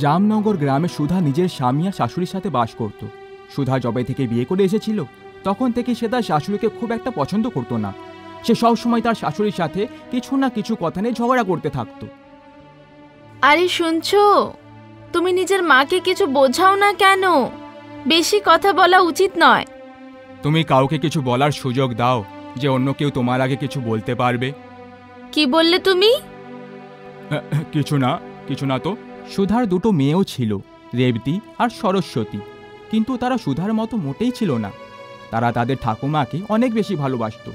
জামনগর গ্রামে সুধা নিজের স্বামী আর শাশুড়ির সাথে বাস করত। সুধা যবে থেকে বিয়ে করে এসেছিল তখন থেকে সে তার শাশুড়িকে খুব একটা পছন্দ করতো না। সে সবসময় তার শাশুড়ির সাথে কিছু না কিছু কথা নিয়ে ঝগড়া করতে থাকতো। আরে শুনছো, তুমি নিজের মাকে কিছু বোঝাও না কেন? বেশি কথা বলা উচিত নয়। তুমি কাউকে কিছু বলার সুযোগ দাও যে অন্য কেউ তোমার আগে কিছু বলতে পারবে। কি বললে তুমি? কিছু না তো। সুধার দুটো মেয়েও ছিল, রেবতী আর সরস্বতী, কিন্তু তারা সুধার মতো মোটেই ছিল না। তারা তাদের ঠাকুমাকে অনেক বেশি ভালোবাসত,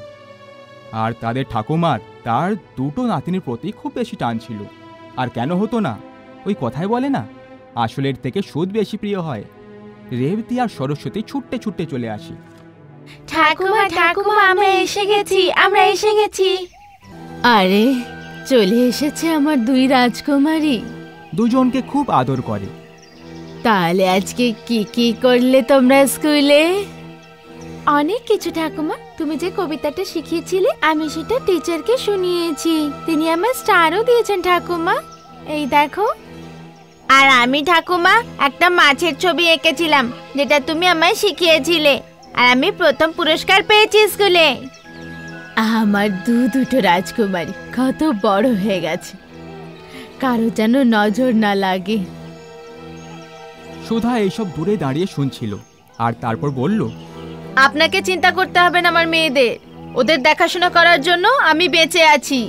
আর তাদের ঠাকুমার তার দুটো নাতিনীর প্রতি খুব বেশি টান ছিল। আর কেন হতো না? ওই কথাই বলে না, আসলের থেকে সুদ বেশি প্রিয় হয়। রেবতী আর সরস্বতী ছুটতে ছুটতে চলে আসে। ঠাকুমা ঠাকুমা, আমরা এসে গেছি। আরে চলে এসেছে আমার দুই রাজকুমারী। দুজনকে খুব আদর করে। তাহলে আজকে কি কি করলে তোমরা স্কুলে? অনেক কিছু ঠাকুমা। তুমি যে কবিতাটা শিখিয়েছিলে আমি সেটা টিচারকে শুনিয়েছি। তিনি আমার স্টারও দিয়েছেন ঠাকুমা, এই দেখো। আর আমি ঠাকুমা একটা মাছের ছবি এঁকেছিলাম যেটা তুমি আমায় শিখিয়েছিলে, আর আমি প্রথম পুরস্কার পেয়েছি স্কুলে। আমার দুটো রাজকুমারী কত বড় হয়ে গেছে, কারো যেন নজর না লাগে। সুধা এইসব দূরে দাঁড়িয়ে শুনছিল, আর তারপর বলল, আপনাকে চিন্তা করতে হবে না আমার মেয়েদের, ওদের দেখাশোনা করার জন্য আমি বেঁচে আছি।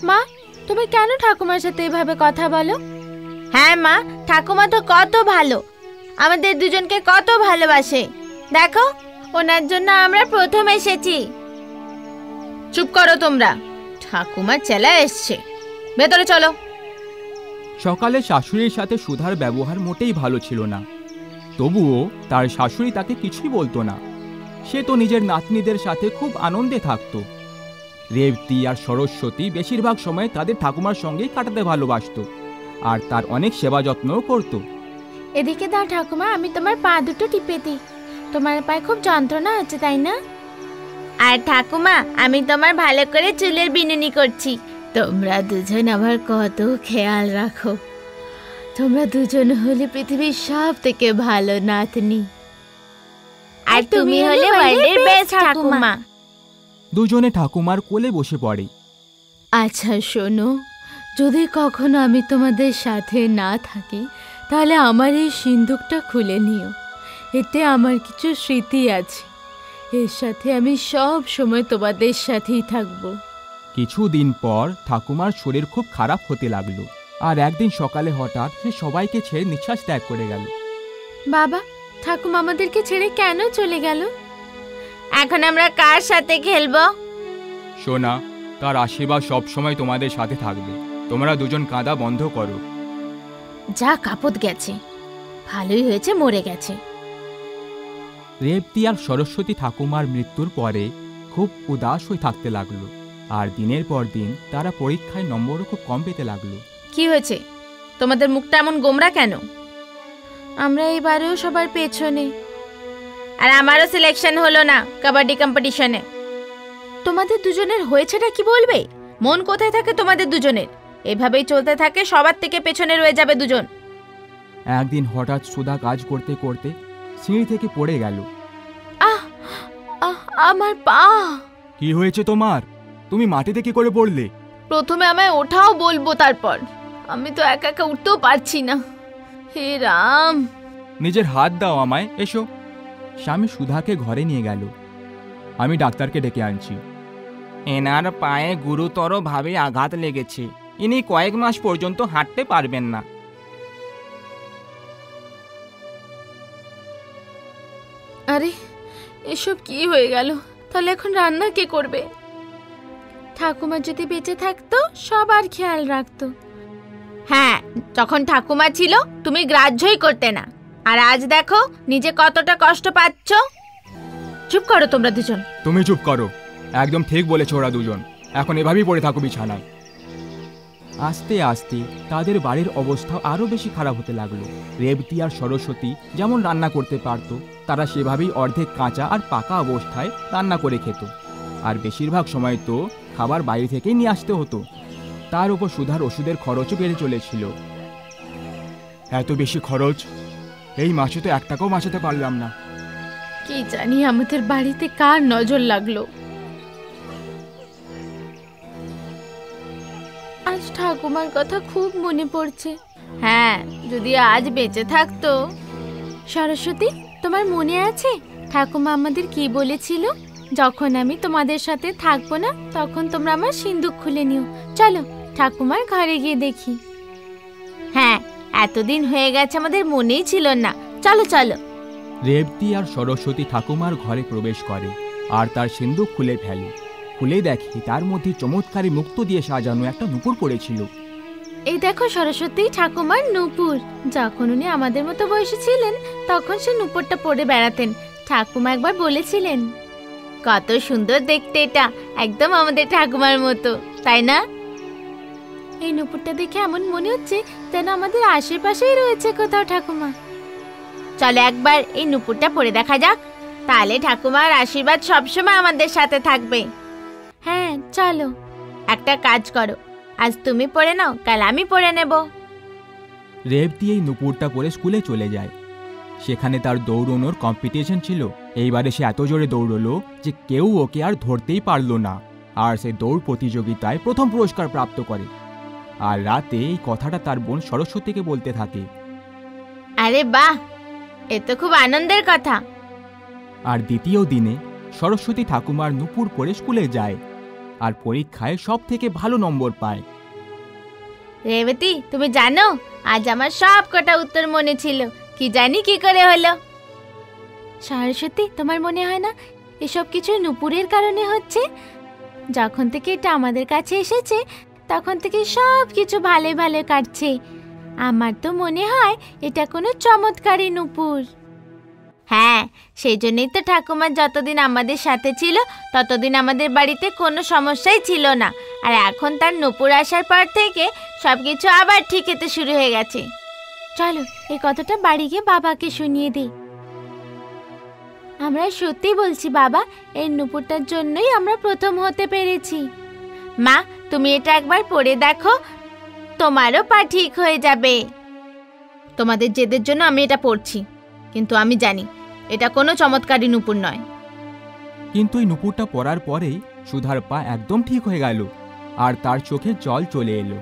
মা, তুমি কেন ঠাকুমার সাথে এভাবে কথা বলো? হ্যাঁ মা, ঠাকুমা তো কত ভালো, আমাদের দুজনকে কত ভালোবাসে। দেখো, ওনার জন্য আমরা প্রথম এসেছি। চুপ করো তোমরা, ঠাকুমার চেলা এসছে, ভেতরে চলো। সকালে শাশুড়ির সাথে সুধার ব্যবহার মোটেই ভালো ছিল না, তবুও তার শাশুড়ি তাকে কিছুই বলতো না। সে তো নিজের নাতনিদের সাথে খুব আনন্দে থাকত। রেবতী আর সরস্বতী বেশিরভাগ সময় তাদের ঠাকুমার সঙ্গেই কাটাতে ভালোবাসত, আর তার অনেক সেবা যত্নও করত। এদিকে দাও ঠাকুমা, আমি তোমার পা দুটো টিপে দিই। তোমার পায়ে খুব যন্ত্রণা হচ্ছে তাই না? আর ঠাকুমা, আমি তোমার ভালো করে চুলের বিনুনি করছি। তোমরা দুজন আমার কত খেয়াল রাখো। তোমরা দুজন হলে পৃথিবীর সব থেকে ভালো নাতনি, আর তুমি হলে ওয়ার্ল্ডের বেস্ট ঠাকুমা। দুজনে ঠাকুমার কোলে বসে পড়ে। আচ্ছা শোনো, যদি কখনো আমি তোমাদের সাথে না থাকি তাহলে আমার এই সিন্দুকটা খুলে নিও। এতে আমার কিছু স্মৃতি আছে, এর সাথে আমি সব সময় তোমাদের সাথেই থাকবো। কিছুদিন পর ঠাকুমার শরীর খুব খারাপ হতে লাগলো, আর একদিন সকালে হঠাৎ সে সবাইকে ছেড়ে নিঃশ্বাস ত্যাগ করে গেল। বাবা, ঠাকুমা আমাদেরকে ছেড়ে কেন চলে গেল? এখন আমরা কার সাথে খেলবো? সোনা, তার আশীর্বাদ সবসময় তোমাদের সাথে থাকবে। তোমরা দুজন কাঁদা বন্ধ করো। যা কাপড় গেছে, ভালোই হয়েছে মরে গেছে। রেবতী আর সরস্বতী ঠাকুমার মৃত্যুর পরে খুব উদাস হয়ে থাকতে লাগলো, আর দিনের পর দিন তারা পরীক্ষায় নম্বরও খুব কম পেতে লাগলো। কি হয়েছে? তোমাদের মুখটা এমন গোমরা কেন? আমরা এবারেও সবার পেছনে, আর আমারও সিলেকশন হলো না কাবাডি কম্পিটিশনে। তোমাদের দুজনের হয়েছেটা কি বলবে? মন কোথায় থাকে তোমাদের দুজনের? এভাবেই চলতে থাকে, সবার থেকে পেছনে রয়ে যাবে দুজন। একদিন হঠাৎ সুধা কাজ করতে করতে সিঁড়ি থেকে পড়ে গেল। আমার পা। কি হয়েছে তোমার? তুমি মাটিতে কি করে পড়লে? প্রথমে আমায় ওঠাও বলবো, তারপর। আমি তো একা একা উঠতেও পারছি না। হে রাম! নিজের হাত দাও আমায়, এসো। স্বামী সুধাকে ঘরে নিয়ে গেল। আমি ডাক্তারকে ডেকে আনছি। এনার পায়ে গুরুতর ভাবে আঘাত লেগেছে, ইনি কয়েক মাস পর্যন্ত হাঁটতে পারবেন না। আরে, এসব কি হয়ে গেল? তাহলে এখন রান্না কে করবে? ঠাকুমা যদি বেঁচে থাকতো সবার খেয়াল রাখতো। হ্যাঁ, যখন ঠাকুমা ছিল তুমি গ্রাহ্যই করতে না, আর আজ দেখো নিজে কতটা কষ্ট পাচ্ছ। চুপ করো তোমরা দুজন। তুমি চুপ করো, একদম ঠিক বলেছো। ওরা দুজন এখন এভাবেই পড়ে থাকো বিছানায়। আস্তে আস্তে তাদের বাড়ির অবস্থা আরো বেশি খারাপ হতে লাগলো। রেবতী আর সরস্বতী যেমন রান্না করতে পারতো, তারা সেভাবেই অর্ধেক কাঁচা আর পাকা অবস্থায় রান্না করে খেত, আর বেশিরভাগ সময় তো খাবার বাইরে থেকেই নিয়ে আসতে হতো। তার উপর সুধার ওষুধের খরচও বেড়ে চলেছিল। এত বেশি খরচ, এই মাসে তো 1 টাকাও বাঁচাতে পারলাম না। কি জানি আমাদের বাড়িতে কার নজর লাগলো। আজ ঠাকুমার কথা খুব মনে পড়ছে। হ্যাঁ, যদি আজ বেঁচে থাকতো। সরস্বতী, তোমার মনে আছে ঠাকুমা আমাদের কি বলেছিল? যখন আমি তোমাদের সাথে থাকবো না তখন তোমরা আমার সিন্দুক খুলে নিও। চলো ঠাকুমার ঘরে গিয়ে দেখি। হ্যাঁ, এতদিন হয়ে গেছে আমাদের মনেই ছিল না। চলো চলো। রেবতী আর সরস্বতী ঠাকুমার ঘরে প্রবেশ করে আর তার সিন্দুক খুলে ফেলে। খুলে দেখে তার মধ্যে চমৎকারী মুক্তো দিয়ে সাজানো একটা নূপুর পড়েছিল। এই দেখো সরস্বতী, ঠাকুমার নূপুর। যখন উনি আমাদের মতো বয়সী ছিলেন তখন সে নূপুরটা পরে বেড়াতেন। ঠাকুমা একবার বলেছিলেন, কত সুন্দর দেখতে এটা, একদম আমাদের ঠাকুমার মতো, তাই না? এই নূপুরটা দেখে এমন মনে হচ্ছে যেন আমাদের আশেপাশেই রয়েছে কোথাও ঠাকুমা। চলো একবার এই নূপুরটা পরে দেখা যাক, তাহলে ঠাকুমার আশীর্বাদ সবসময় আমাদের সাথে থাকবে। হ্যাঁ চলো। একটা কাজ করো, আজ তুমি পরে নাও, কাল আমি পরে নেব। রেবতী এই নূপুরটা পরে স্কুলে চলে যায়। সেখানে তার দৌড়নোর কম্পিটিশন ছিল। এইবারে সে এত জোরে দৌড়লো যে কেউ ওকে আর ধরতেই পারলো না, আর সে দৌড় প্রতিযোগিতায় প্রথম পুরস্কার প্রাপ্ত করে। আর রাতে এই কথাটা তার বোন সরস্বতীকে বলতে থাকে। আরে বাহ, এ তো খুব আনন্দের কথা। আর দ্বিতীয় দিনে সরস্বতী ঠাকুমার নূপুর পরে স্কুলে যায় আর পরীক্ষায় সব থেকে ভালো নম্বর পায়। রেবতী, তুমি জানো আজ আমার সব কটা উত্তর মনে ছিল, কি জানি কি করে হলো। সরস্বতী, তোমার মনে হয় না এসব কিছু নূপুরের কারণে হচ্ছে? যখন থেকে এটা আমাদের কাছে এসেছে তখন থেকে সব কিছু ভালো ভালো কাটছে। আমার তো মনে হয় এটা কোনো চমৎকারী নূপুর। হ্যাঁ, সেই জন্যই তো ঠাকুমা যতদিন আমাদের সাথে ছিল ততদিন আমাদের বাড়িতে কোনো সমস্যাই ছিল না। আর এখন তার নূপুর আসার পর থেকে সবকিছু আবার ঠিক হতে শুরু হয়ে গেছে। চলো এই কথাটা বাড়ি গিয়ে বাবাকে শুনিয়ে দিই। আমরা সত্যি বলছি বাবা, এই নূপুরটার জন্যই আমরা প্রথম হতে পেরেছি। মা, তুমি এটা একবার পরে দেখো, তোমারও পা ঠিক হয়ে যাবে। তোমাদের জেদের জন্য আমি এটা পরছি, কিন্তু আমি জানি এটা কোনো চমৎকারী নূপুর নয়। কিন্তু এই নূপুরটা পরার পরেই সুধার পা একদম ঠিক হয়ে গেল আর তার চোখে জল চলে এলো।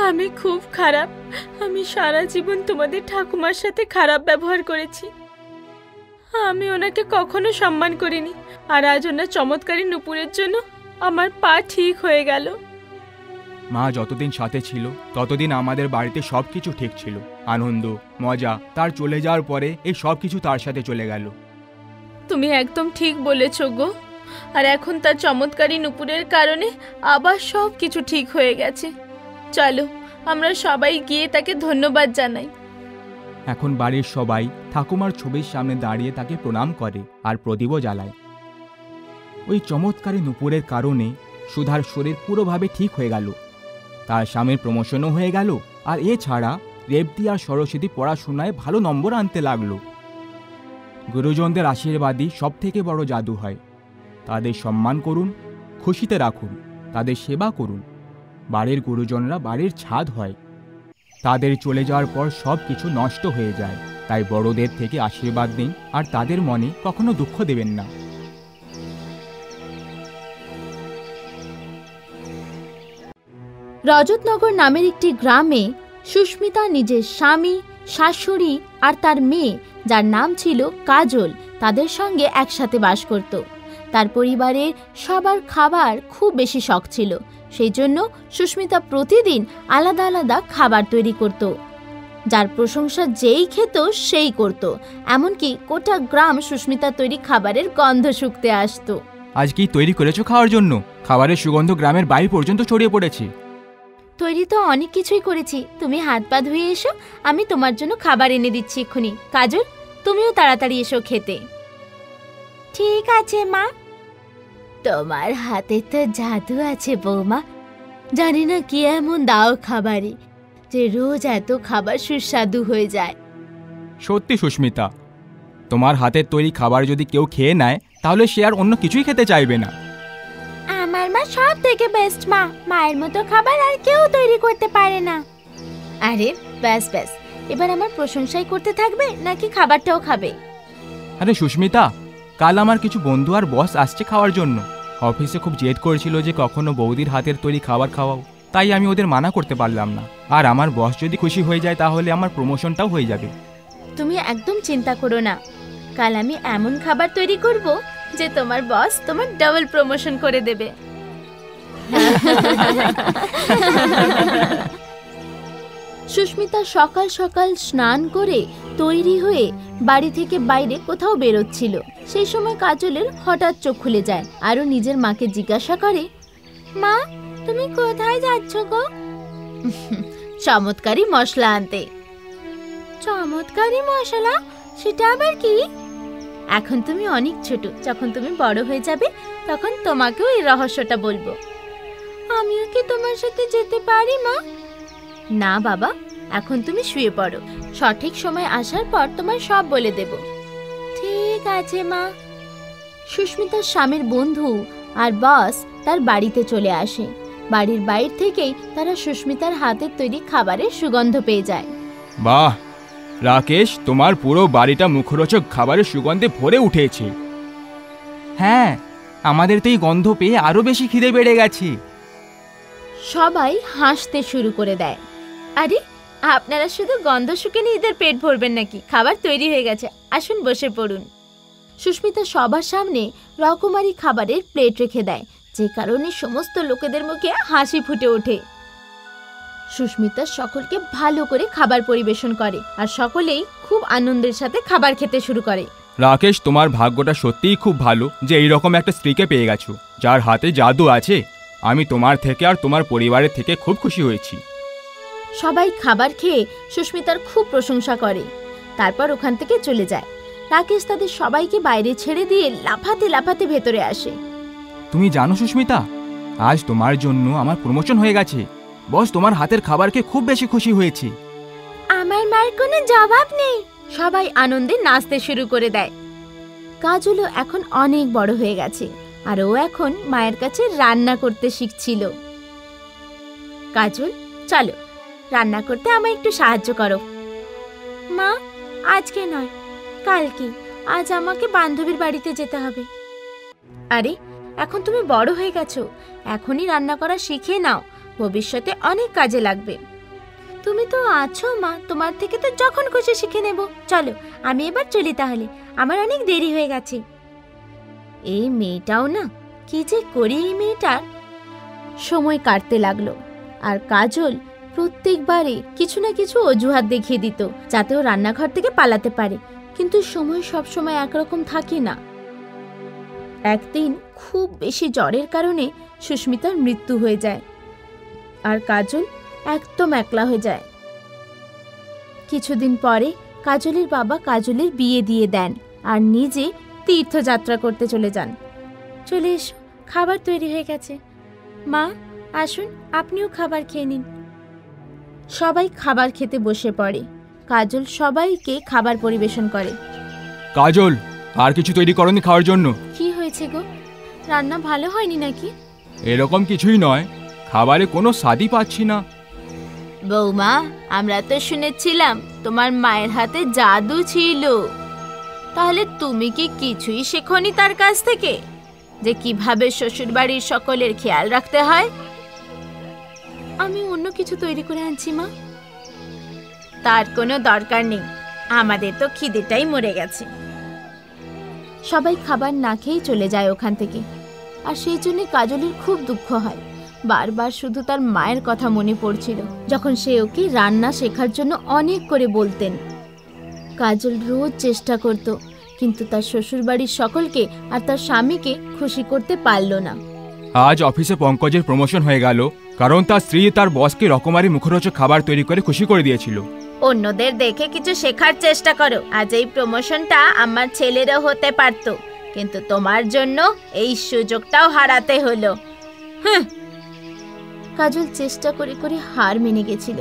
আমি খুব খারাপ। আমি সারা জীবন তোমাদের ঠাকুমার সাথে খারাপ ব্যবহার করেছি। আমি ওনাকে কখনো সম্মান করিনি, আর আজ ওনার চমৎকারী নূপুরের জন্য আমার পা ঠিক হয়ে গেল। মা যতদিন সাথে ছিল ততদিন আমাদের বাড়িতে সবকিছু ঠিক ছিল, আনন্দ মজা। তার চলে যাওয়ার পরে এই সব কিছু তার সাথে চলে গেল। তুমি একদম ঠিক বলেছ গো। আর এখন তার চমৎকারী নূপুরের কারণে আবার সব কিছু ঠিক হয়ে গেছে। চলো আমরা সবাই গিয়ে তাকে ধন্যবাদ জানাই। এখন বাড়ির সবাই ঠাকুমার ছবির সামনে দাঁড়িয়ে তাকে প্রণাম করে আর প্রদীপও জ্বালায়। ওই চমৎকারী নূপুরের কারণে সুধার শরীর পুরোভাবে ঠিক হয়ে গেল, তার স্বামীর প্রমোশনও হয়ে গেল, আর এছাড়া রেবতী আর সরস্বতী পড়াশোনায় ভালো নম্বর আনতে লাগলো। গুরুজনদের আশীর্বাদই সব থেকে বড় জাদু হয়। তাদের সম্মান করুন, খুশিতে রাখুন, তাদের সেবা করুন। বাড়ির গুরুজনরা বাড়ির ছাদ হয়। তাদের চলে যাওয়ার পর সব কিছু নষ্ট হয়ে যায়। তাই বড়দের থেকে আশীর্বাদ নিন আর তাদের মনে কখনো দুঃখ দেবেন না। রজতনগর নামের একটি গ্রামে সুস্মিতা নিজের স্বামী, শাশুড়ি আর তার মেয়ে, যার নাম ছিল কাজল, তাদের সঙ্গে একসাথে বাস করত। তার পরিবারের সবার খাবার খুব বেশি শখ ছিল, সেই জন্য সুস্মিতা প্রতিদিন আলাদা আলাদা খাবার তৈরি করত, যার প্রশংসা যেই খেত সেই করত। এমনকি গোটা গ্রাম সুস্মিতা তৈরি খাবারের গন্ধ শুঁকতে আসতো। আজ কি তৈরি করেছো খাওয়ার জন্য? খাবারের সুগন্ধ গ্রামের বাইরে পর্যন্ত ছড়িয়ে পড়েছে। তৈরি তো অনেক কিছুই করেছি, তুমি হাত পা ধুয়ে এসো, আমি তোমার জন্য খাবার এনে দিচ্ছি এক্ষুনি। কাজল, তুমিও তাড়াতাড়ি এসো খেতে। ঠিক আছে মা। তোমার হাতে তো জাদু আছে বৌমা, জানি না কি এমন দাও খাবারে যে রোজ এত খাবার সুস্বাদু হয়ে যায়। সত্যি সুস্মিতা, তোমার হাতের তৈরি খাবার যদি কেউ খেয়ে নেয় তাহলে সে আর অন্য কিছুই খেতে চাইবে না। আমার মা সব থেকে বেস্ট মা, মায়ের মতো খাবার আর কেউ তৈরি করতে পারে না। আরে ব্যাস ব্যাস, এবার আমার প্রশংসাই করতে থাকবে নাকি খাবারটাও খাবে? আরে সুস্মিতা, কাল আমার কিছু বন্ধু আর বস আসছে খাওয়ার জন্য। অফিসে খুব জেদ করেছিল যে কখনো বৌদির হাতের তৈরি খাবার খাওয়াও, তাই আমি ওদের মানা করতে পারলাম না। আর আমার বস যদি খুশি হয়ে যায় তাহলে আমার প্রমোশনটাও হয়ে যাবে। তুমি একদম চিন্তা করো না, কাল আমি এমন খাবার তৈরি করব যে তোমার বস তোমার ডাবল প্রমোশন করে দেবে। সুস্মিতা সকাল সকাল স্নান করে তৈরি হয়ে বাড়ি থেকে বাইরে কোথাও বেরোচ্ছিল। সেই সময় কাজলের হঠাৎ চোখ খুলে যায় আর ও নিজের মাকে জিজ্ঞাসা করে, মা তুমি কোথায় যাচ্ছ গো? চমৎকারী মশলা আনতে। চমৎকারী মশলা? সেটা আবার কি? এখন তুমি অনেক ছোট, যখন তুমি বড় হয়ে যাবে তখন তোমাকেও এই রহস্যটা বলবো। আমিও কি তোমার সাথে যেতে পারি মা? না বাবা, এখন তুমি শুয়ে পড়ো, সঠিক সময় আসার পর তোমায় সব বলে দেব। ঠিক আছে মা। সুস্মিতার স্বামীর বন্ধু আর বস তার বাড়িতে চলে আসে। বাড়ির বাইরে থেকেই তারা সুস্মিতার হাতের তৈরি খাবারের সুগন্ধ পেয়ে যায়। বাহ রাকেশ, তোমার পুরো বাড়িটা মুখরোচক খাবারের সুগন্ধে ভরে উঠেছে। হ্যাঁ, আমাদের তো এই গন্ধ পেয়ে আরো বেশি খিদে বেড়ে গেছে। সবাই হাসতে শুরু করে দেয়। আরে আপনারা শুধু গন্ধ শুকে নিজেদের পেট ভরবেন নাকি? খাবার তৈরি হয়ে গেছে, আসুন বসে পড়ুন। সুস্মিতা সবার সামনে রকমারি খাবারের প্লেট রেখে দেয়, যে কারণে সমস্ত লোকেদের মুখে হাসি ফুটে ওঠে। সুস্মিতা সকলকে ভালো করে খাবার পরিবেশন করে আর সকলেই খুব আনন্দের সাথে খাবার খেতে শুরু করে। রাকেশ, তোমার ভাগ্যটা সত্যিই খুব ভালো যে এইরকম একটা স্ত্রীকে পেয়ে গেছো যার হাতে জাদু আছে। আমি তোমার থেকে আর তোমার পরিবারের থেকে খুব খুশি হয়েছি। সবাই খাবার খেয়ে সুস্মিতার খুব প্রশংসা করে, তারপর ওখান থেকে চলে যায়। রাকেশ তাদের সবাইকে বাইরে ছেড়ে দিয়ে লাফাতে লাফাতে ভেতরে আসে। তুমি জানো সুস্মিতা, আজ তোমার জন্য আমার প্রমোশন হয়ে গেছে। বস তোমার হাতের খাবার খেয়ে খুব বেশি খুশি হয়েছে। আমার মার কোনো জবাব নেই। সবাই আনন্দে নাচতে শুরু করে দেয়। কাজলও এখন অনেক বড় হয়ে গেছে আর ও এখন মায়ের কাছে রান্না করতে শিখছিল। কাজল, চলো রান্না করতে আমায় একটু সাহায্য করো। মা, আজকে নয়, কালকে। আজ আমাকে বান্ধবীর বাড়িতে যেতে হবে। আরে এখন তুমি বড় হয়ে গেছো, এখনই রান্না করা শিখে নাও, ভবিষ্যতে অনেক কাজে লাগবে। তুমি তো আছো মা, তোমার থেকে তো যখন খুশি শিখে নেব। চলো আমি এবার চলি তাহলে, আমার অনেক দেরি হয়ে গেছে। এই মেয়েটাও না, কি যে করি এই মেয়েটার। সময় কাটতে লাগলো আর কাজল প্রত্যেকবারে কিছু না কিছু অজুহাত দেখিয়ে দিত যাতে ও রান্নাঘর থেকে পালাতে পারে, কিন্তু সময় সবসময় একরকম থাকে না। একদিন খুব বেশি জ্বরের কারণে সুস্মিতার মৃত্যু হয়ে যায় আর কাজল একদম একলা হয়ে যায়। কিছুদিন পরে কাজলের বাবা কাজলের বিয়ে দিয়ে দেন আর নিজে তীর্থযাত্রা করতে চলে যান। চলে এসো, খাবার তৈরি হয়ে গেছে। মা আসুন, আপনিও খাবার খেয়ে নিন। সবাই খাবার খেতে বসে পড়ে। কাজল সবাইকে খাবার পরিবেশন করে। কাজল, আর কিছু তৈরি করনি খাওয়ার জন্য? কি হয়েছে গো, রান্না ভালো হয়নি নাকি? এরকম কিছুই নয়, খাবারে কোনো স্বাদই পাচ্ছি না। বৌমা, আমরা তো শুনেছিলাম তোমার মায়ের হাতে জাদু ছিল, তাহলে তুমি কি কিছুই শেখনি তার কাছ থেকে, যে কিভাবে শ্বশুরবাড়ির সকলের খেয়াল রাখতে হয়? আমি অন্য কিছু তৈরি করে আনছি মা। তার কোনো দরকার নেই, আমাদের তো খিদেটাই মরে গেছে। সবাই খাবার না খেয়েই চলে যায় ওখান থেকে, আর সেই জন্য কাজলের খুব দুঃখ হয়। বারবার শুধু তার মায়ের কথা মনে পড়ছিল, যখন সে ওকে রান্না শেখার জন্য অনেক করে বলতেন। কাজল রোজ চেষ্টা করত, কিন্তু তার শ্বশুরবাড়ির সকলকে আর তার স্বামীকে খুশি করতে পারল না। আজ অফিসে পঙ্কজের প্রমোশন হয়ে গেল, কারণ তার স্ত্রী তার বসকে রকমারি মুখরোচক খাবার তৈরি করে খুশি করে দিয়েছিল। অন্যদের দেখে কিছু শেখার চেষ্টা করো। আজ এই প্রমোশনটা আমার ছেলেরও হতে পারত, কিন্তু তোমার জন্য এই সুযোগটাও হারাতে হলো। কাজল চেষ্টা করে করে হার মেনে গেছিল।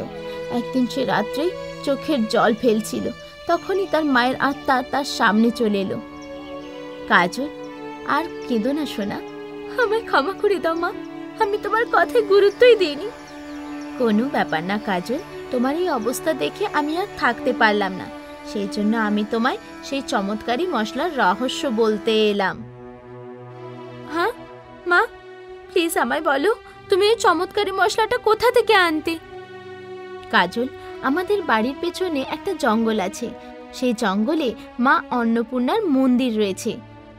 একদিন সে রাত্রে চোখের জল ফেলছিল, তখনই তার মায়ের আত্মা তার সামনে চলে এলো। কাজল, আর কেঁদো না সোনা, আমায় ক্ষমা করে দাও মা, আমি তোমার কথায় গুরুত্বই দিইনি। কোনো ব্যাপার না কাজল, তোমার এই অবস্থা দেখে আমি আর থাকতে পারলাম না, সেই জন্য আমি তোমায় সেই চমৎকারী মশলার রহস্য বলতে এলাম। হ্যাঁ মা, প্লিজ আমায় বলো, তুমি এই চমৎকারী মশলাটা কোথা থেকে আনতে? কাজল, আমাদের বাড়ির পেছনে একটা জঙ্গল আছে, সেই জঙ্গলে মা অন্নপূর্ণার মন্দির রয়েছে।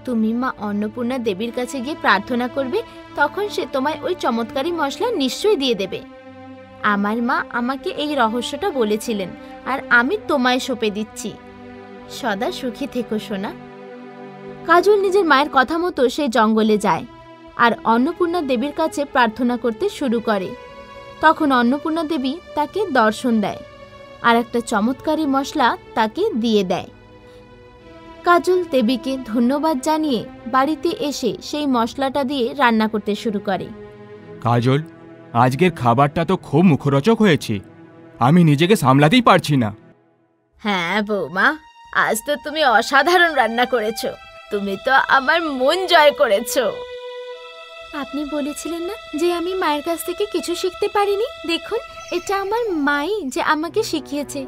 তুমি মা অন্নপূর্ণা দেবীর কাছে গিয়ে প্রার্থনা করবে, তখন সে তোমায় ওই চমৎকারী মশলা নিশ্চয়ই দিয়ে দেবে। আমার মা আমাকে এই রহস্যটা বলেছিলেন, আর আমি তোমায় সঁপে দিচ্ছি। সদা সুখী থেকো সোনা। কাজল নিজের মায়ের কথা মতো সেই জঙ্গলে যায় আর অন্নপূর্ণা দেবীর কাছে প্রার্থনা করতে শুরু করে। তখন অন্নপূর্ণা দেবী তাকে দর্শন দেয় আর একটা চমৎকারী মশলা তাকে দিয়ে দেয়। কাজল দেবীকে ধন্যবাদ জানিয়ে বাড়িতে এসে সেই মশলাটা দিয়ে রান্না করতে শুরু করে। কাজল, আজকের খাবারটা তো খুব মুখরোচক হয়েছে, আমি নিজেকে সামলাতেই পারছি না। হ্যাঁ বৌমা, আজ তো তুমি অসাধারণ রান্না করেছো, তুমি তো আমার মন জয় করেছো। আপনি বলেছিলেন না যে আমি মায়ের কাছ থেকে কিছু শিখতে পারিনি? দেখুন, এটা আমার মাই যে আমাকে শিখিয়েছে।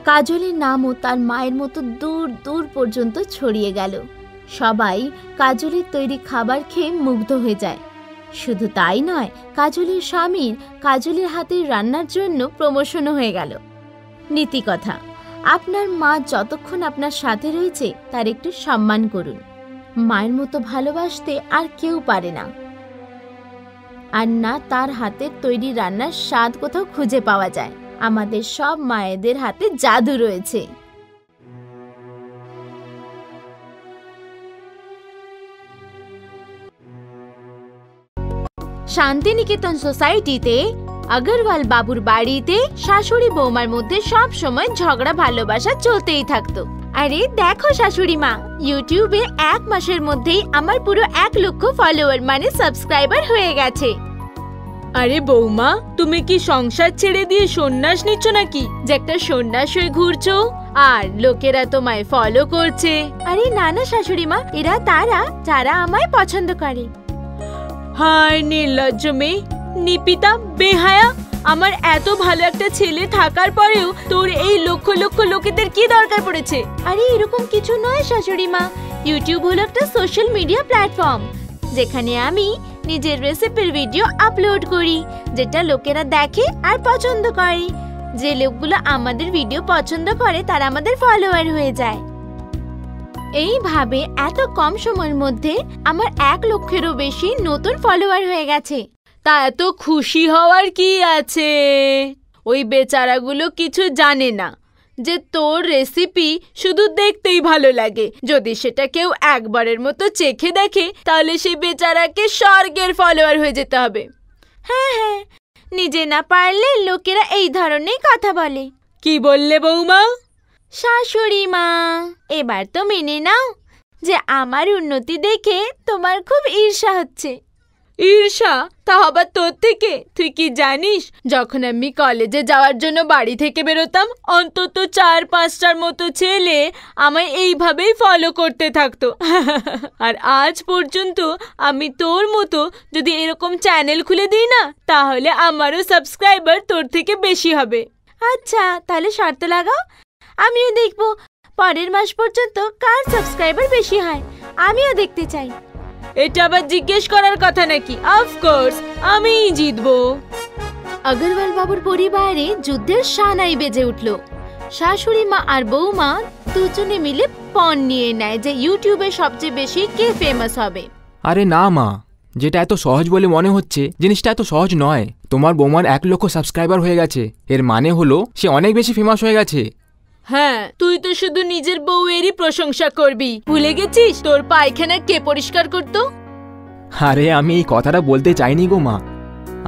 কাজলের নামও তার মায়ের মতো দূর দূর পর্যন্ত ছড়িয়ে গেল। সবাই কাজলের তৈরি খাবার খেয়ে মুগ্ধ হয়ে যায়। শুধু তাই নয়, কাজলের স্বামীর কাজলের হাতের রান্নার জন্য প্রমোশনও হয়ে গেল। নীতি কথা, আপনার মা যতক্ষণ আপনার সাথে রয়েছে তার একটু সম্মান করুন। মায়ের মতো ভালোবাসতে আর কেউ পারে না, আর না তার হাতের তৈরি রান্নার স্বাদ কোথাও খুঁজে পাওয়া যায়। আমাদের সব মায়েদের হাতে জাদু রয়েছে। শান্তিনিকেতন সোসাইটিতে আগরওয়াল বাবুর বাড়িতে শাশুড়ি বৌমার মধ্যে সব সময় ঝগড়া ভালোবাসা চলতেই থাকতো। আরে দেখো শাশুড়ি মা, ইউটিউবে 1 মাসের মধ্যেই আমার পুরো 1 লক্ষ ফলোয়ার মানে সাবস্ক্রাইবার হয়ে গেছে। আরে বৌমা, তুমি কি সংসার ছেড়ে দিয়ে সন্ন্যাস নিচ্ছ নাকি, যে একটা সন্ন্যাস হয়ে ঘুরছো আর লোকেরা তোমায় ফলো করছে? আরে না না শাশুড়ি মা, এরা তারা যারা আমায় পছন্দ করে। হায় নির্লজ্জ মেয়ে, নিপিতা, বেহায়া, আমার এত ভালো একটা ছেলে থাকার পরেও তোর এই লক্ষ লক্ষ লোকেদের কি দরকার পড়েছে? আরে এরকম কিছু নয় শাশুড়ি মা, ইউটিউব হলো একটা সোশ্যাল মিডিয়া প্ল্যাটফর্ম, যেখানে আমি নিজের রেসিপির ভিডিও আপলোড করি, যেটা লোকেরা দেখে আর পছন্দ করে। যে লোকগুলো আমাদের ভিডিও পছন্দ করে তারা আমাদের ফলোয়ার হয়ে যায়। এইভাবে এত কম সময়ের মধ্যে আমার 1 লক্ষেরও বেশি নতুন ফলোয়ার হয়ে গেছে। তা এত খুশি হওয়ার কি আছে? ওই বেচারাগুলো কিছু জানে না যে তোর রেসিপি শুধু দেখতেই ভালো লাগে। যদি সেটা কেউ একবারের মতো চেখে দেখে তাহলে সেই বেচারাকে স্বর্গের ফলোয়ার হয়ে যেতে হবে। হ্যাঁ হ্যাঁ, নিজে না পারলে লোকেরা এই ধরনের কথা বলে। কি বললে বৌমা? শাশুড়ি মা, এবার তো মেনে নাও যে আমার উন্নতি দেখে তোমার খুব ঈর্ষা হচ্ছে। ঈর্ষা? তা আবার তোর থেকে? তুই কি জানিস, যখন আমি কলেজে যাওয়ার জন্য বাড়ি থেকে বেরোতাম অন্তত 4-5টার মতো ছেলে আমায় এইভাবেই ফলো করতে থাকতো। আর আজ পর্যন্ত আমি তোর মতো যদি এরকম চ্যানেল খুলে দিই না, তাহলে আমারও সাবস্ক্রাইবার তোর থেকে বেশি হবে। আচ্ছা, তাহলে শর্ত লাগাও, আমিও দেখব পরের মাস পর্যন্ত কার সাবস্ক্রাইবার বেশি হয়, আমিও দেখতে চাই। এটা আবার জিজ্ঞেস করার কথা নাকি? অফকোর্স আমিই জিতবো। আগরওয়াল বাবুর পরিবারে যুদ্ধের সানাই বেজে উঠল। শাশুড়ি মা আর বৌমা দুজনে মিলে পণ নিয়ে নেয় যে ইউটিউবে সবচেয়ে বেশি কে ফেমাস হবে। আরে না মা, যেটা এত সহজ বলে মনে হচ্ছে জিনিসটা এত সহজ নয়। তোমার বৌমার 1 লক্ষ সাবস্ক্রাইবার হয়ে গেছে, এর মানে হলো সে অনেক বেশি ফেমাস হয়ে গেছে। হ্যাঁ, তুই তো শুধু নিজের বউয়েরই প্রশংসা করবি, ভুলে গেছিস তোর পায়খানা কে পরিষ্কার করতো? আরে আমি এই কথাটা বলতে চাইনি গো মা,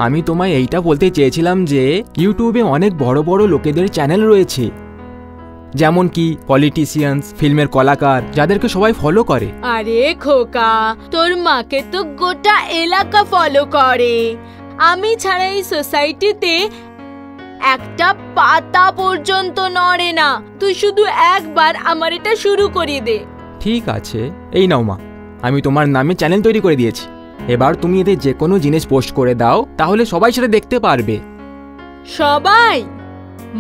আমি তোমায় এইটা বলতে চেয়েছিলাম যে ইউটিউবে অনেক বড় বড় লোকেদের চ্যানেল রয়েছে, যেমন কি পলিটিশিয়ানস, ফিল্মের কলাকার, যাদেরকে সবাই ফলো করে। আরে খোকা, তোর মাকে তো গোটা এলাকা ফলো করে। আমি ছাড়া এই সোসাইটিতে একটা পাতা পর্যন্ত নড়ে না। তুই শুধু একবার আমার এটা শুরু করিয়ে দে। ঠিক আছে, এই নাও মা, আমি তোমার নামে চ্যানেল তৈরি করে দিয়েছি। এবার তুমি এতে যে কোনো জিনিস পোস্ট করে দাও, তাহলে সবাই সেটা দেখতে পারবে। সবাই?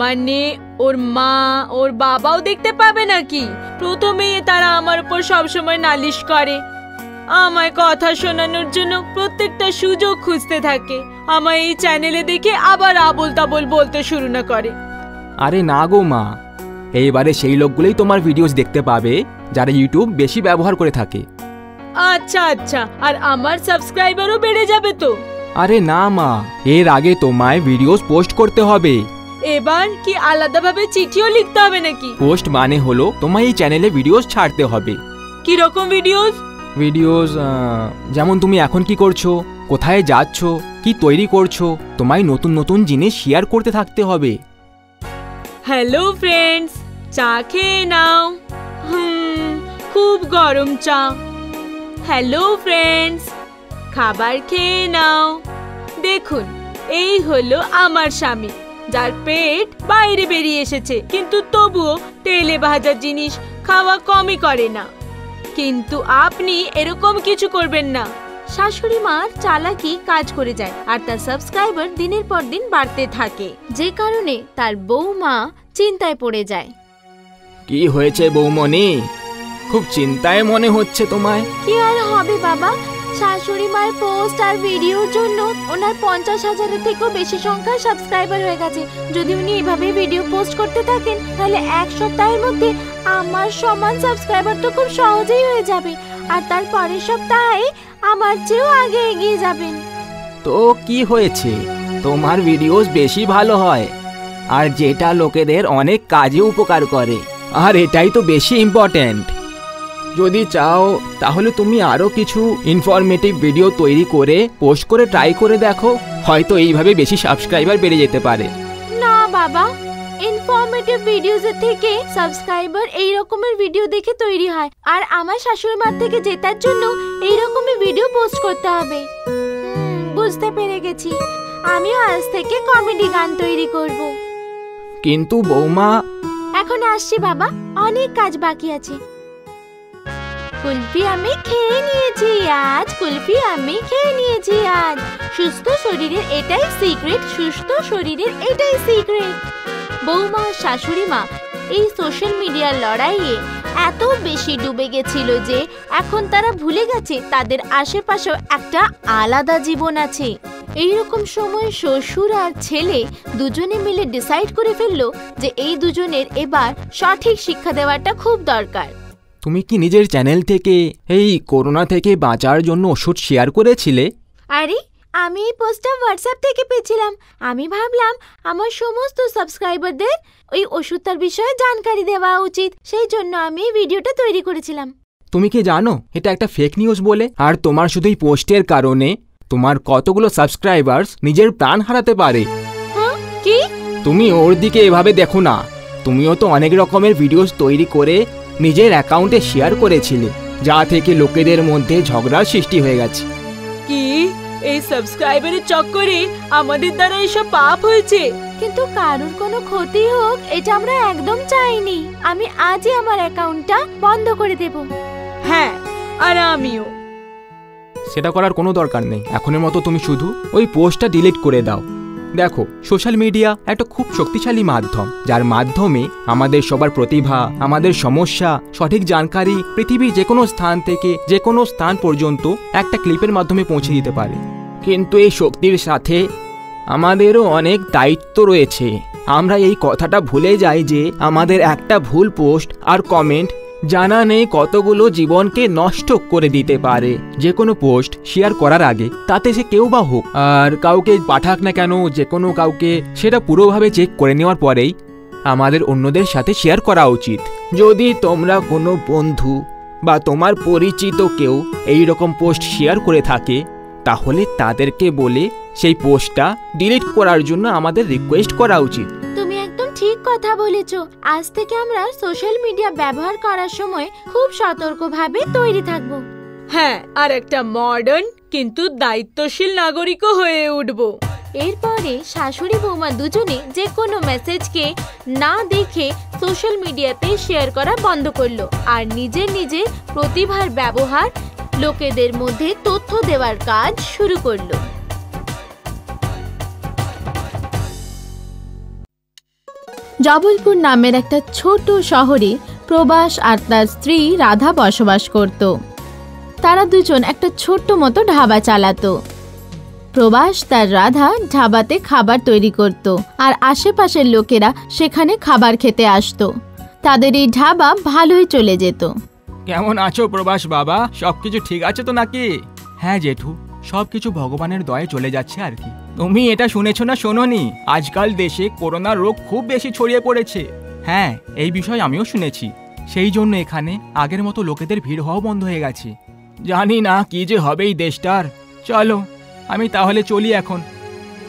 মানে ওর মা ওর বাবাও দেখতে পাবে নাকি? প্রথমেই তারা আমার উপর সবসময় নালিশ করে, আমায় কথা শোনানোর জন্য প্রত্যেকটা সুযোগ খুঁজতে থাকে। আমায় এই চ্যানেলে দেখে আবার আবোল তাবোল বলতে শুরু না করে। আরে না গো মা, এইবারে সেই লোকগুলোই তোমার ভিডিওস দেখতে পাবে যারা ইউটিউব বেশি ব্যবহার করে থাকে। আচ্ছা আচ্ছা, আর আমার সাবস্ক্রাইবারও বেড়ে যাবে তো? আরে না মা, এর আগে তোমায় ভিডিওস পোস্ট করতে হবে। এবার কি আলাদাভাবে চিঠিও লিখতে হবে নাকি? পোস্ট মানে হলো তোমায় এই চ্যানেলে ভিডিওস ছাড়তে হবে। কি রকম ভিডিওস? ভিডিওস যেমন তুমি এখন কি করছো, কোথায় যাচ্ছ, কি তৈরি করছো, তোমায় নতুন নতুন জিনিস শেয়ার করতে থাকতে হবে। হ্যালো ফ্রেন্ডস, চা খেয়ে নাও। খুব গরম চা। হ্যালো ফ্রেন্ডস, খাবার খেয়ে নাও। দেখুন, এই হলো আমার স্বামী, যার পেট বাইরে বেরিয়ে এসেছে, কিন্তু তবুও তেলে ভাজা জিনিস খাওয়া কমই করে না। কিন্তু আপনি এরকম কিছু করবেন না। শাশুড়ি মার চালাকি কাজ করে যায় আর তার সাবস্ক্রাইবার দিনের পর দিন বাড়তে থাকে, যে কারণে তার বৌমা চিন্তায় পড়ে যায়। কি হয়েছে বৌমনি, খুব চিন্তায় মনে হচ্ছে তোমায়? কি আর হবে বাবা, শাশুড়ি মার পোস্ট আর ভিডিওর জন্য ওনার 50,000-এর থেকেও বেশি সংখ্যার সাবস্ক্রাইবার হয়ে গেছে। যদি উনি এভাবে ভিডিও পোস্ট করতে থাকেন তাহলে এক সপ্তাহের মধ্যে আমার সমান সাবস্ক্রাইবার তো খুব সহজেই হয়ে যাবে, আর তার পরের সপ্তাহে আমার চেয়েও আগে এগিয়ে যাবেন। তো কি হয়েছে, তোমার ভিডিওস বেশি ভালো হয়, আর যেটা লোকেদের অনেক কাজে উপকার করে, আর এটাই তো বেশি ইম্পর্ট্যান্ট। যদি চাও তাহলে তুমি আরো কিছু ইনফরমেটিভ ভিডিও তৈরি করে পোস্ট করে ট্রাই করে দেখো, হয়তো এইভাবে বেশি সাবস্ক্রাইবার বেড়ে যেতে পারে। না বাবা, ইনফরমেটিভ ভিডিওজের থেকে সাবস্ক্রাইবার এই রকমের ভিডিও দেখে তৈরি হয়, আর আমার শাশুড়ি মার থেকে জেতার জন্য এই রকমের ভিডিও পোস্ট করতে হবে। বুঝতে পেরে গেছি, আমিও আজ থেকে কমেডি গান তৈরি করব। কিন্তু বৌমা। এখন আসছি বাবা, অনেক কাজ বাকি আছে। কুলফি আমি খেয়ে নিয়েছি আজ, কুলফি আমি খেয়ে নিয়েছি আজ। সুস্থ শরীরের এটাই সিক্রেট, সুস্থ শরীরের এটাই সিক্রেট। বৌমা শাশুড়ি মা এই সোশ্যাল মিডিয়ার লড়াইয়ে এত বেশি ডুবে গেছিল যে এখন তারা ভুলে গেছে তাদের আশেপাশেও একটা আলাদা জীবন আছে। এইরকম সময় শ্বশুর আর ছেলে দুজনে মিলে ডিসাইড করে ফেললো যে এই দুজনের এবার সঠিক শিক্ষা দেওয়াটা খুব দরকার। তুমি কি নিজের চ্যানেল থেকে এই করোনা থেকে বাঁচার জন্য ওষুধ শেয়ার করেছিলে? আরে আমি এই পোস্টটা হোয়াটসঅ্যাপ থেকে পেয়েছিলাম। আমি ভাবলাম আমার সমস্ত সাবস্ক্রাইবারদের ওই ওষুধটার বিষয়ে জানকারি দেওয়া উচিত, সেই জন্য আমি এই ভিডিওটা তৈরি করেছিলাম। তুমি কি জানো এটা একটা ফেক নিউজ বলে? আর তোমার শুধু এই পোস্টের কারণে তোমার কতগুলো সাবস্ক্রাইবার্স নিজের প্রাণ হারাতে পারে। হ্যাঁ কি? তুমি ওর দিকে এভাবে দেখো না, তুমিও তো অনেক রকমের ভিডিওস তৈরি করে নিজের অ্যাকাউন্টে শেয়ার করেছিলে, যা থেকে লোকেদের মধ্যে ঝগড়ার সৃষ্টি হয়ে গেছে। কি এই সাবস্ক্রাইবারের চক্করে আমাদের দ্বারা এসব পাপ হয়েছে? কিন্তু কারোর কোনো ক্ষতি হোক এটা আমরা একদম চাইনি। আমি আজই আমার অ্যাকাউন্টটা বন্ধ করে দেব। হ্যাঁ, আর আমিও। সেটা করার কোনো দরকার নেই, এখনের মতো তুমি শুধু ওই পোস্টটা ডিলিট করে দাও। দেখো, সোশ্যাল মিডিয়া একটা খুব শক্তিশালী মাধ্যম, যার মাধ্যমে আমাদের সবার প্রতিভা, আমাদের সমস্যা, সঠিক জানকারি পৃথিবীর যে কোনো স্থান থেকে যে কোনো স্থান পর্যন্ত একটা ক্লিপের মাধ্যমে পৌঁছে দিতে পারে। কিন্তু এই শক্তির সাথে আমাদেরও অনেক দায়িত্ব রয়েছে। আমরা এই কথাটা ভুলে যাই যে আমাদের একটা ভুল পোস্ট আর কমেন্ট জানা নেই কতগুলো জীবনকে নষ্ট করে দিতে পারে। যে কোনো পোস্ট শেয়ার করার আগে তাতে সে কেউ বা হোক আর কাউকে পাঠাক না কেন, যে কোনো কাউকে, সেটা পুরোভাবে চেক করে নেওয়ার পরেই আমাদের অন্যদের সাথে শেয়ার করা উচিত। যদি তোমরা কোনো বন্ধু বা তোমার পরিচিত কেউ এই রকম পোস্ট শেয়ার করে থাকে, তাহলে তাদেরকে বলে সেই পোস্টটা ডিলিট করার জন্য আমাদের রিকোয়েস্ট করা উচিত। তুমি একদম ঠিক কথা বলেছ। আজ থেকে আমরা সোশ্যাল মিডিয়া ব্যবহার করার সময় খুব সতর্কভাবে তৈরি থাকব। হ্যাঁ, আর একটা মডার্ন কিন্তু দায়িত্বশীল নাগরিকও হয়ে উঠব। এরপরে শাশুড়ি বৌমা দুজনে যে কোনো মেসেজকে না দেখে সোশ্যাল মিডিয়াতে শেয়ার করা বন্ধ করলো আর নিজের প্রতিভার ব্যবহার লোকেদের মধ্যে তথ্য দেওয়ার কাজ শুরু করলো। জবলপুর নামের একটা ছোট শহরে প্রবাস আর তার স্ত্রী রাধা বসবাস করত। তারা দুজন একটা ছোট্ট মতো ধাবা চালাতো। প্রবাস তার রাধা ধাবাতে খাবার তৈরি করত আর আশেপাশের লোকেরা সেখানে খাবার খেতে আসতো। তাদের এই ধাবা ভালোই চলে যেত। কেমন আছো প্রবাস বাবা? সবকিছু ঠিক আছে তো নাকি? হ্যাঁ জেঠু, সবকিছু ভগবানের দয়ে চলে যাচ্ছে আর কি। তুমি এটা শুনেছো না শোনোনি? আজকাল দেশে করোনা রোগ খুব বেশি ছড়িয়ে পড়েছে। হ্যাঁ, এই বিষয় আমিও শুনেছি। সেই জন্য এখানে আগের মতো লোকেদের ভিড় হওয়া বন্ধ হয়ে গেছে। জানি না কি যে হবে এই দেশটার। চলো, আমি তাহলে চলি এখন।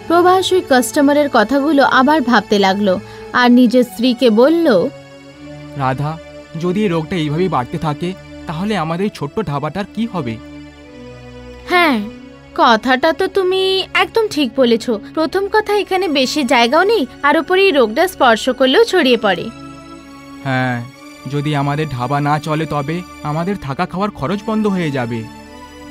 প্রবাস ওই কাস্টমারের কথাগুলো আবার ভাবতে লাগলো আর নিজের স্ত্রীকে বলল, রাধা, যদি এই রোগটা এইভাবেই বাড়তে থাকে তাহলে আমাদের এই ছোট্ট ধাবাটার কি হবে? হ্যাঁ, কথাটা তো তুমি একদম ঠিক বলেছ। প্রথম কথা, এখানে বেশি জায়গাও নেই আর উপরে এই রোগটা স্পর্শ করলেও ছড়িয়ে পড়ে। হ্যাঁ, যদি আমাদের ধাবা না চলে তবে আমাদের থাকা খাওয়ার খরচ বন্ধ হয়ে যাবে।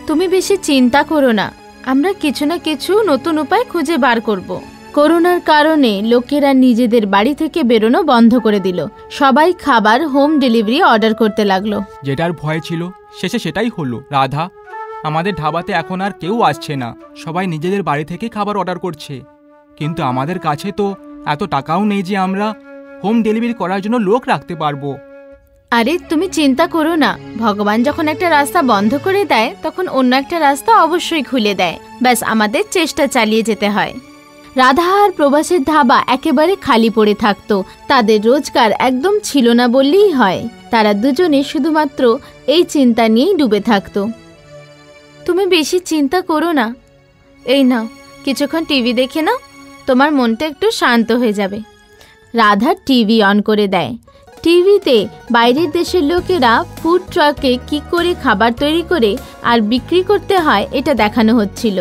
তুমি বেশি চিন্তা করো না, আমরা কিছু না কিছু নতুন উপায় খুঁজে বার করব। করোনার কারণে লোকেরা নিজেদের বাড়ি থেকে বেরোনো বন্ধ করে দিল। সবাই খাবার হোম ডেলিভারি অর্ডার করতে লাগলো। যেটার ভয় ছিল শেষে সেটাই হলো। রাধা, আমাদের ধাবাতে এখন আর কেউ আসছে না, সবাই নিজেদের বাড়ি থেকে খাবার অর্ডার করছে। কিন্তু আমাদের কাছে তো এত টাকাও নেই যে আমরা হোম ডেলিভারি করার জন্য লোক রাখতে পারবো। আরে তুমি চিন্তা করো না, ভগবান যখন একটা রাস্তা বন্ধ করে দেয় তখন অন্য একটা রাস্তা অবশ্যই খুলে দেয়। ব্যাস আমাদের চেষ্টা চালিয়ে যেতে হয়। রাধা আর প্রবাসের ধাবা একেবারে খালি পড়ে থাকতো। তাদের রোজগার একদম ছিল না বললেই হয়। তারা দুজনে শুধুমাত্র এই চিন্তা নিয়েই ডুবে থাকতো। তুমি বেশি চিন্তা করো না, এই নাও কিছুক্ষণ টিভি দেখে নাও, তোমার মনটা একটু শান্ত হয়ে যাবে। রাধা টিভি অন করে দেয়। টিভিতে বাইরের দেশের লোকেরা ফুড ট্রাকে কি করে খাবার তৈরি করে আর বিক্রি করতে হয় এটা দেখানো হচ্ছিল।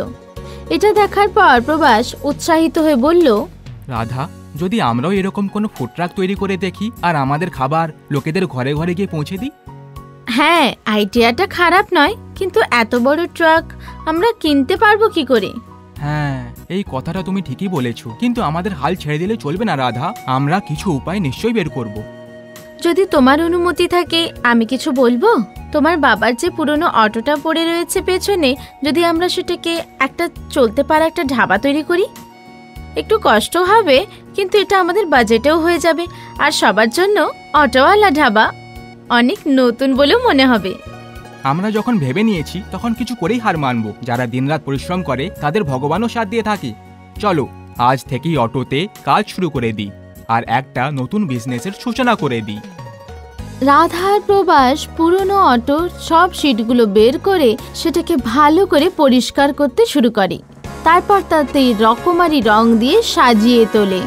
এটা দেখার পর প্রবাস উৎসাহিত হয়ে বলল, রাধা, যদি আমরাও এরকম কোনো ফুড ট্রাক তৈরি করে দেখি আর আমাদের খাবার লোকেদের ঘরে ঘরে গিয়ে পৌঁছে দিই? হ্যাঁ, আইডিয়াটা খারাপ নয়, কিন্তু এত বড় ট্রাক আমরা কিনতে পারবো কি করে? হ্যাঁ, এই কথাটা তুমি ঠিকই বলেছো, কিন্তু আমাদের হাল ছেড়ে দিলে চলবে না রাধা। আমরা কিছু উপায় নিশ্চয়ই বের করব। যদি তোমার অনুমতি থাকে আমি কিছু বলবো। তোমার বাবার যে পুরনো অটোটা পড়ে রয়েছে পেছনে, যদি আমরা সেটাকে একটা চলতে পারা একটা ধাবা তৈরি করি, একটু কষ্ট হবে কিন্তু এটা আমাদের বাজেটেও হয়ে যাবে আর সবার জন্য অটোওয়ালা ধাবা অনেক নতুন বলেও মনে হবে। আমরা যখন ভেবে নিয়েছি তখন কিছু করেই হার মানবো। যারা দিনরাত পরিশ্রম করে তাদের ভগবানও সাথ দিয়ে থাকে। চলো আজ থেকেই অটোতে কাজ শুরু করে দিই আর একটা নতুন বিজনেসের সূচনা করে দিই। রাধা আর প্রবাস পুরনো অটোর সব সিটগুলো বের করে সেটাকে ভালো করে পরিষ্কার করতে শুরু করে। তারপর তাতে রকমারি রং দিয়ে সাজিয়ে তোলে।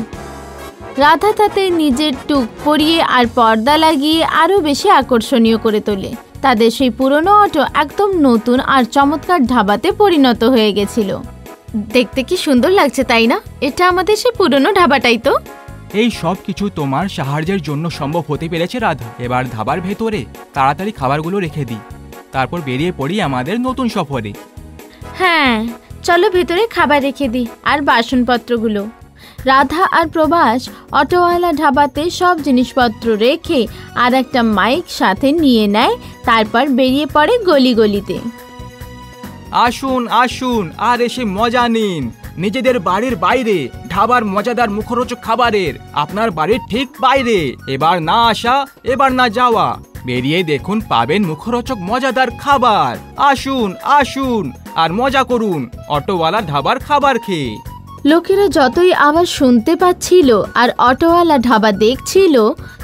রাধা তাতে নিজের টুক পরিয়ে আর পর্দা লাগিয়ে আরও বেশি আকর্ষণীয় করে তোলে। তাদের সেই পুরনো অটো একদম নতুন আর চমৎকার ধাবাতে পরিণত হয়ে গেছিল। দেখতে কি সুন্দর লাগছে তাই না? এটা আমাদের সেই পুরনো ধাবাটাই তো। এই সব কিছু তোমার সাহায্যের জন্য সম্ভব হতে পেরেছে রাধা। এবার ধাবার ভেতরে তাড়াতাড়ি খাবারগুলো রেখে দিই, তারপর বেরিয়ে পড়ি আমাদের নতুন সফরে। হ্যাঁ, চলো ভেতরে খাবার রেখে দিই আর বাসনপত্রগুলো। রাধা আর প্রবাস অটোওয়ালা ধাবাতে সব জিনিসপত্র রেখে আর একটা মাইক সাথে নিয়ে নেয়। তারপর বেরিয়ে পড়ে গলি গলিতে। আসুন আসুন আর এসে মজা নিন নিজেদের বাড়ির বাইরে ধাবার মজাদার মুখরোচক খাবারের। আপনার বাড়ির ঠিক বাইরে। এবার না আসা, এবার না যাওয়া, বেরিয়ে দেখুন, পাবেন মুখরোচক মজাদার খাবার। আসুন আসুন আর মজা করুন অটোওয়ালা ধাবার খাবার খেয়ে। লোকেরা যতই আওয়াজ শুনতে পাচ্ছিল আর অটোওয়ালা ধাবা দেখছিল,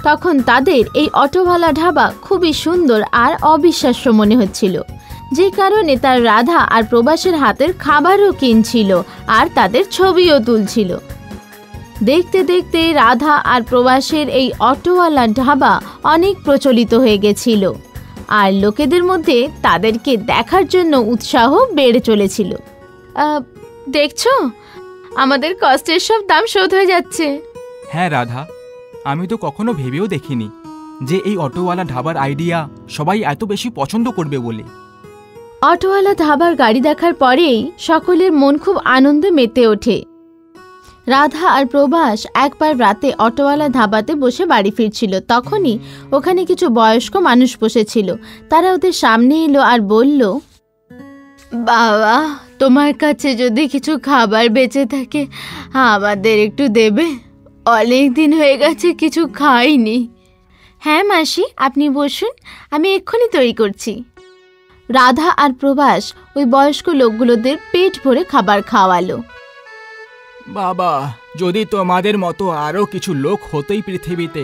তখন তাদের এই অটোওয়ালা ধাবা খুবই সুন্দর আর অবিশ্বাস্য মনে হচ্ছিল, যে কারণে তার রাধা আর প্রবাসের হাতের খাবারও কিনছিল আর তাদের ছবিও তুলছিল। দেখতে দেখতে রাধা আর প্রবাসের এই অটোওয়ালা ধাবা অনেক প্রচলিত হয়ে গেছিল আর লোকেদের মধ্যে তাদেরকে দেখার জন্য উৎসাহ বেড়ে চলেছিল। দেখছো, আমাদের কষ্টের সব দাম শোধ হয়ে যাচ্ছে। হ্যাঁ রাধা, আমি তো কখনো ভেবেও দেখিনি যে এই অটোওয়ালা ধাবার আইডিয়া সবাই এত বেশি পছন্দ করবে বলে। অটোওয়ালা ধাবার গাড়ি দেখার পরেই সকলের মন খুব আনন্দে মেতে ওঠে। রাধা আর প্রভাস একবার রাতে অটোওয়ালা ধাবাতে বসে বাড়ি ফিরছিল। তখনই ওখানে কিছু বয়স্ক মানুষ বসেছিল। তারা ওদের সামনে এলো আর বলল, বাবা, তোমার কাছে যদি কিছু খাবার বেঁচে থাকে আমাদের একটু দেবে? অনেক দিন হয়ে গেছে কিছু খাইনি। হ্যাঁ মাসি, আপনি বসুন, আমি এক্ষুনি তৈরি করছি। রাধা আর প্রভাস ওই বয়স্ক লোকগুলোদের পেট ভরে খাবার খাওয়ালো। বাবা, যদি তোমাদের মতো আরও কিছু লোক হতোই পৃথিবীতে,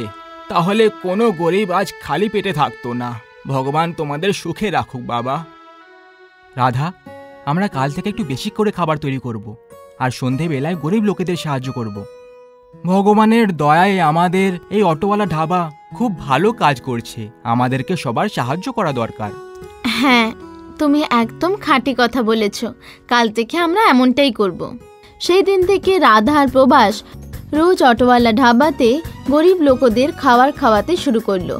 তাহলে কোনো গরিব আজ খালি পেটে থাকতো না। ভগবান তোমাদের সুখে রাখুক বাবা। রাধা, আমরা কাল থেকে একটু বেশি করে খাবার তৈরি করব আর সন্ধেবেলায় গরিব লোকেদের সাহায্য করব। ভগবানের দয়ায় আমাদের এই অটোওয়ালা ধাবা খুব ভালো কাজ করছে। আমাদেরকে সবার সাহায্য করা দরকার। হ্যাঁ, তুমি একদম খাঁটি কথা বলেছ। কাল থেকে আমরা এমনটাই করব। সেই দিন থেকে রাধা আর প্রভাস রোজ অটোওয়ালা ধাবাতে গরিব লোকদের খাবার খাওয়াতে শুরু করলো।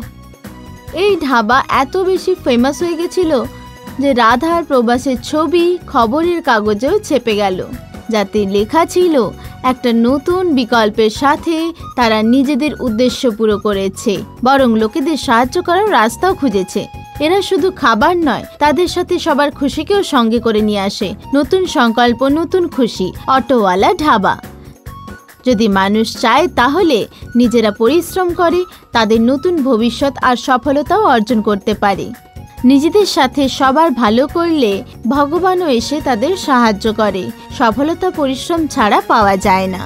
এই ধাবা এত বেশি ফেমাস হয়ে গেছিল যে রাধা আর প্রভাসের ছবি খবরের কাগজেও ছেপে গেল, যাতে লেখা ছিল একটা নতুন বিকল্পের সাথে তারা নিজেদের উদ্দেশ্য পুরো করেছে, বরং লোকেদের সাহায্য করার রাস্তাও খুঁজেছে। এরা শুধু খাবার নয়, তাদের সাথে সবার খুশিকেও সঙ্গে করে নিয়ে আসে। নতুন সংকল্প, নতুন খুশি, অটোওয়ালা ধাবা। যদি মানুষ চায় তাহলে নিজেরা পরিশ্রম করে তাদের নতুন ভবিষ্যৎ আর সফলতাও অর্জন করতে পারে। নিজেদের সাথে সবার ভালো করলে ভগবানও এসে তাদের সাহায্য করে। সফলতা পরিশ্রম ছাড়া পাওয়া যায় না।